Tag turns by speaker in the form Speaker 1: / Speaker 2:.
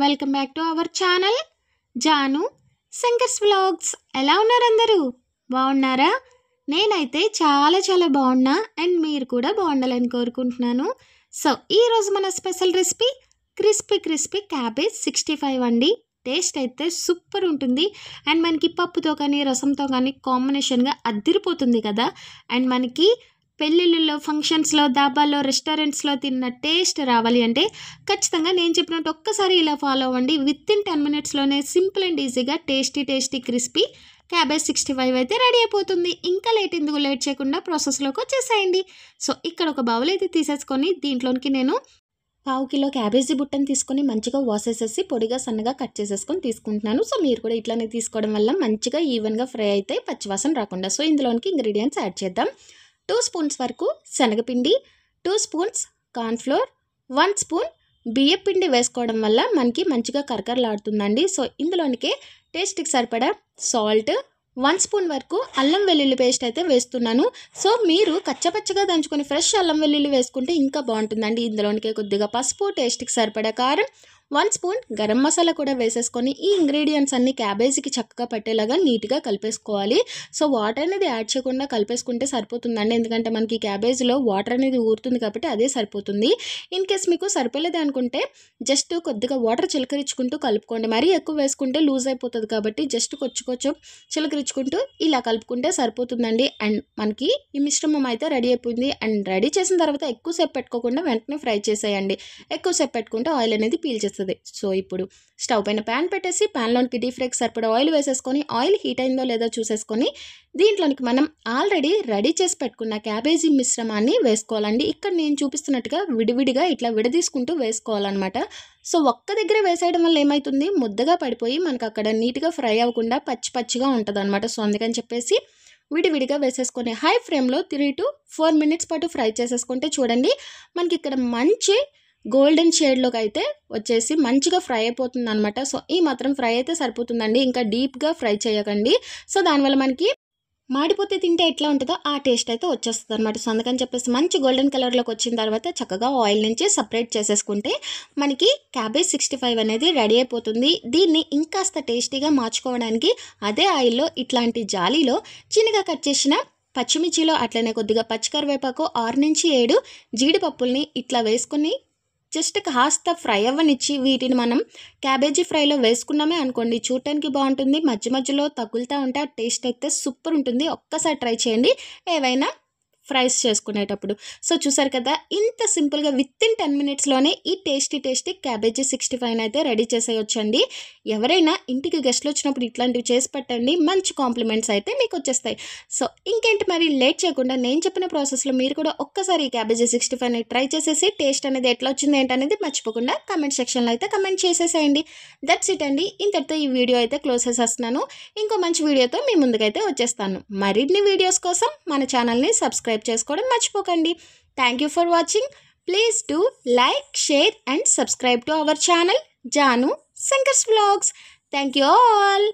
Speaker 1: Welcome back to our channel Janu Shankar's vlogs. ఎలా ఉన్నారు అందరూ? బాగున్నారా? నేనైతే చాలా బాగున్నా అండ్ మీరు కూడా బాగుండాలని కోరుకుంటున్నాను. సో ఈరోజు మన స్పెషల్ రెసిపీ క్రిస్పీ క్యాబేజ్ 65 అండి. టేస్ట్ అయితే సూపర్ ఉంటుంది అండ్ మనకి పప్పుతో కానీ రసంతో కానీ కాంబినేషన్గా అద్దిరిపోతుంది కదా. అండ్ మనకి పెళ్ళిళ్ళలో, ఫంక్షన్స్లో, దాబాల్లో, రెస్టారెంట్స్లో తిన్న టేస్ట్ రావాలి అంటే ఖచ్చితంగా నేను చెప్పినట్టు ఒక్కసారి ఇలా ఫాలో అవ్వండి. విత్ ఇన్ 10 మినిట్స్లోనే సింపుల్ అండ్ ఈజీగా టేస్టీ క్రిస్పీ క్యాబేజ్ 65 అయితే రెడీ అయిపోతుంది. ఇంకా లేట్ చేయకుండా ప్రాసెస్లోకి వచ్చేసేయండి. సో ఇక్కడ ఒక బౌల్ అయితే తీసేసుకొని దీంట్లోకి నేను 1/2 కిలో క్యాబేజీ బుట్టని తీసుకొని మంచిగా వాష్ చేసేసి పొడిగా సన్నగా కట్ చేసేసుకొని తీసుకుంటున్నాను. సో మీరు కూడా ఇట్లానే తీసుకోవడం వల్ల మంచిగా ఈవెన్గా ఫ్రై అయితే పచ్చివాసన రాకుండా. సో ఇందులోనికి ఇంగ్రీడియంట్స్ యాడ్ చేద్దాం. 2 స్పూన్స్ వరకు శనగపిండి, 2 స్పూన్స్ కార్న్ఫ్లోర్, 1 స్పూన్ బియ్యపిండి వేసుకోవడం వల్ల మనకి మంచిగా కరకరలాడుతుందండి. సో ఇందులోనికి టేస్ట్కి సరిపడా సాల్ట్, 1 స్పూన్ వరకు అల్లం వెల్లుల్లి పేస్ట్ అయితే వేస్తున్నాను. సో మీరు కచ్చపచ్చగా దంచుకొని ఫ్రెష్ అల్లం వెల్లుల్లి వేసుకుంటే ఇంకా బాగుంటుందండి. ఇందులోనికి కొద్దిగా పసుపు, టేస్ట్కి సరిపడా కారం, 1 స్పూన్ గరం మసాలా కూడా వేసేసుకొని ఈ ఇంగ్రీడియంట్స్ అన్ని క్యాబేజీకి చక్కగా పట్టేలాగా నీట్గా కలిపేసుకోవాలి. సో వాటర్ అనేది యాడ్ చేయకుండా కలిపేసుకుంటే సరిపోతుందండి. ఎందుకంటే మనకి క్యాబేజీలో వాటర్ అనేది ఊరుతుంది కాబట్టి అదే సరిపోతుంది. ఇన్ కేస్ మీకు సరిపోలేదు అనుకుంటే జస్ట్ కొద్దిగా వాటర్ చిలకరించుకుంటూ కలుపుకోండి. మరీ ఎక్కువ వేసుకుంటే లూజ్ అయిపోతుంది కాబట్టి జస్ట్ కొంచెం చిలకరించుకుంటూ ఇలా కలుపుకుంటే సరిపోతుందండి. అండ్ మనకి ఈ మిశ్రమం అయితే రెడీ అయిపోయింది. అండ్ రెడీ చేసిన తర్వాత ఎక్కువసేపు పెట్టుకోకుండా వెంటనే ఫ్రై చేసేయండి. ఎక్కువసేపు పెట్టుకుంటే ఆయిల్ అనేది పీల్చేస్తుంది. సో ఇప్పుడు స్టవ్ పైన ప్యాన్ పెట్టేసి ప్యాన్లోనికి డీప్ ఫ్రైకి సరిపడా ఆయిల్ వేసేసుకొని ఆయిల్ హీట్ అయిందో లేదో చూసేసుకొని దీంట్లోనికి మనం ఆల్రెడీ రెడీ చేసి పెట్టుకున్న క్యాబేజీ మిశ్రమాన్ని వేసుకోవాలండి. ఇక్కడ నేను చూపిస్తున్నట్టుగా విడివిడిగా ఇట్లా విడదీసుకుంటూ వేసుకోవాలన్నమాట. సో ఒక్క దగ్గర వేసేయడం వల్ల ఏమవుతుంది, ముద్దగా పడిపోయి మనకు అక్కడ నీట్గా ఫ్రై అవ్వకుండా పచ్చిగా ఉంటుంది అనమాట. సో అందుకని చెప్పేసి విడివిడిగా వేసేసుకొని హై ఫ్లేమ్లో 3 to 4 మినిట్స్ పాటు ఫ్రై చేసేసుకుంటే చూడండి మనకి ఇక్కడ మంచి గోల్డెన్ షేడ్లోకి అయితే వచ్చేసి మంచిగా ఫ్రై అయిపోతుంది అనమాట. సో ఈ మాత్రం ఫ్రై అయితే సరిపోతుందండి. ఇంకా డీప్గా ఫ్రై చేయకండి. సో దానివల్ల మనకి మాడిపోతే తింటే ఎట్లా ఉంటుందో ఆ టేస్ట్ అయితే వచ్చేస్తుంది అనమాట. సో అందుకని చెప్పేసి మంచి గోల్డెన్ కలర్లోకి వచ్చిన తర్వాత చక్కగా ఆయిల్ నుంచి సపరేట్ చేసేసుకుంటే మనకి క్యాబేజ్ 65 అనేది రెడీ అయిపోతుంది. దీన్ని ఇంకాస్త టేస్టీగా మార్చుకోవడానికి అదే ఆయిల్లో ఇట్లాంటి జాలీలో చిన్నగా కట్ చేసిన పచ్చిమిర్చిలో అట్లనే కొద్దిగా పచ్చికరివేపాకు 6 నుంచి 7 జీడిపప్పుల్ని ఇట్లా వేసుకొని జస్ట్ కాస్త ఫ్రై అవ్వనిచ్చి వీటిని మనం క్యాబేజీ ఫ్రైలో వేసుకున్నామే అనుకోండి చూడటానికి బాగుంటుంది. మధ్యలో తగులుతూ ఉంటే ఆ టేస్ట్ అయితే సూపర్ ఉంటుంది. ఒక్కసారి ట్రై చేయండి ఏవైనా ఫ్రైస్ చేసుకునేటప్పుడు. సో చూసారు కదా ఇంత సింపుల్గా విత్ ఇన్ 10 మినిట్స్లోనే ఈ టేస్టీ క్యాబేజీ 65 అయితే రెడీ చేసేయొచ్చండి. ఎవరైనా ఇంటికి గెస్ట్లు వచ్చినప్పుడు ఇట్లాంటివి చేసి పెట్టండి, మంచి కాంప్లిమెంట్స్ అయితే మీకు వచ్చేస్తాయి. సో ఇంకేంటి మరి లేట్ చేయకుండా నేను చెప్పిన ప్రాసెస్లో మీరు కూడా ఒక్కసారి ఈ క్యాబేజీ 65 ట్రై చేసేసి టేస్ట్ అనేది ఎట్లా వచ్చింది ఏంటనేది మర్చిపోకుండా కమెంట్ సెక్షన్లో అయితే కమెంట్ చేసేసేయండి. దట్స్ ఇట్ అండి. ఇంతటితో ఈ వీడియో అయితే క్లోజ్ చేసేస్తున్నాను. ఇంకో మంచి వీడియోతో మీ ముందుకైతే వచ్చేస్తాను. మరిన్ని వీడియోస్ కోసం మన ఛానల్ని సబ్స్క్రైబ్ చేసుకోవడం మర్చిపోకండి. Thank you for watching. Please do like, share and subscribe to our channel Janu Shankar's vlogs. Thank you all.